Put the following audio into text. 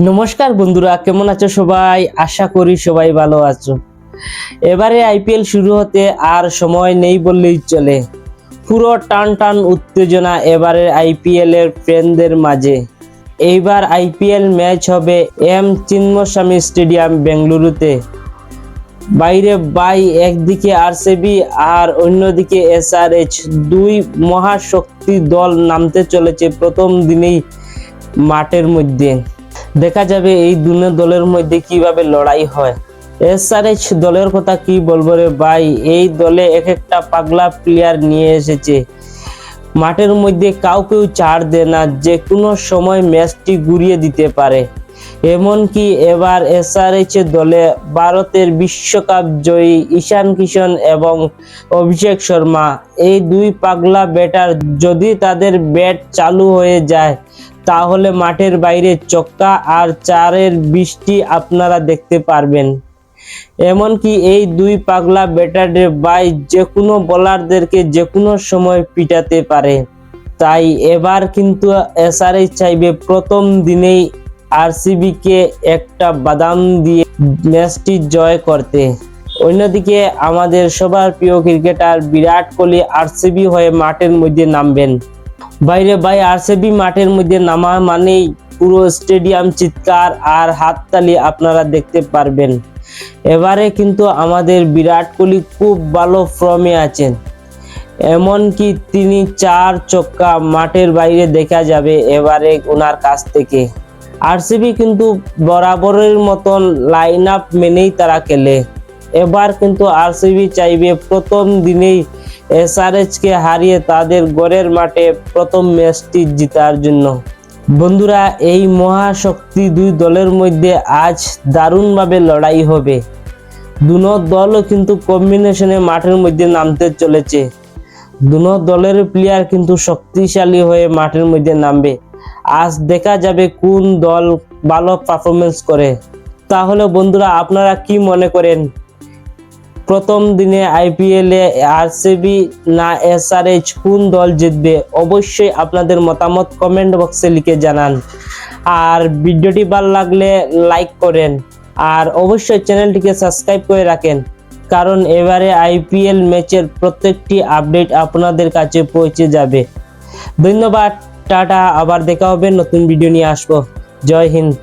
নমস্কার বন্ধুরা, কেমন আছো সবাই? আশা করি সবাই ভালো আছো। এবারে আইপিএল শুরু হতে আর সময় নেই বললেই চলে। পুরো টান টান উত্তেজনা এবারে আইপিএল এর ফ্যানদের মাঝে। এইবার আইপিএল ম্যাচ হবে এম চিন্মস্বামী স্টেডিয়াম বেঙ্গালুরুতে। বাইরে একদিকে আরসিবি আর অন্যদিকে এসআরএইচ, দুই মহাশক্তি দল নামতে চলেছে প্রথম দিনেই মাঠের মধ্যে। দেখা যাবে এই দুটো দলের মধ্যে কিভাবে লড়াই হয়। এসআরএইচ দলের কথা কি বলবো রে ভাই, এই দলে এক একটা পাগলা প্লেয়ার নিয়ে এসেছে। মাঠের মধ্যে কাউকেও ছাড় দেয় না, যে কোনো সময় ম্যাচটি ঘুরিয়ে দিতে পারে। এমনকি এবার এসআরএইচ দলে ভারতের বিশ্বকাপ জয়ী ঈশান কিষান এবং অভিষেক শর্মা, এই দুই পাগলা ব্যাটার যদি তাদের ব্যাট চালু হয়ে যায় তাহলে মাঠের বাইরে ছক্কা আর চারের বৃষ্টি আপনারা দেখতে পারবেন। এমনকি এই দুই পাগলা ব্যাটারের যে কোনো বোলারদেরকে যে কোনো সময় পিটাতে পারে। তাই এবার কিন্তু এসআরএইচ চাইবে প্রথম দিনেই আরসিবি কে একটা বাদাম দিয়ে ম্যাচটি জয় করতে। অন্যদিকে আমাদের সবার প্রিয় ক্রিকেটার বিরাট কোহলি আরসিবি হয়ে মাঠের মধ্যে নামবেন। ভাই আরসিবি মাঠের মধ্যে নামা মানেই পুরো স্টেডিয়াম চিৎকার আর হাততালি আপনারা দেখতে পারবেন। এবারে কিন্তু আমাদের বিরাট কোহলি খুব ভালো ফর্মে আছেন, এমনকি তিনি 4 ছক্কা মাঠের বাইরে দেখা যাবে এবারে ওনার কাছ থেকে। আরসিবি কিন্তু বরাবরের মতন লাইন আপ মেনেই তারা খেলে। এবার কিন্তু আরসিবি চাইবে প্রথম দিনেই এসআরএইচ কে হারিয়ে তাদের ঘরের মাঠে প্রথম ম্যাচটি জেতার জন্য। বন্ধুরা, এই মহাশক্তি দুই দলের মধ্যে আজ দারুণভাবে লড়াই হবে। দুনো দলও কিন্তু কম্বিনেশনে মাঠের মধ্যে নামতে চলেছে। দুনো দলের প্লেয়ার কিন্তু শক্তিশালী হয়ে মাঠের মধ্যে নামবে। আজ দেখা যাবে কোন দল ভালো পারফরমেন্স করে। তাহলে বন্ধুরা, আপনারা কি মনে করেন, প্রথম দিনে আইপিএল এ আরসিবি না এসআরএইচ, কোন দল জিতবে? অবশ্যই আপনাদের মতামত কমেন্ট বক্সে লিখে জানান। আর ভিডিওটি ভালো লাগলে লাইক করেন, আর অবশ্যই চ্যানেলটিকে সাবস্ক্রাইব করে রাখেন, কারণ এবারে আইপিএল ম্যাচের প্রত্যেকটি আপডেট আপনাদের কাছে পৌঁছে যাবে। ধন্যবাদ, টাটা, আবার দেখা হবে, নতুন ভিডিও নিয়ে আসবো। জয় হিন্দ।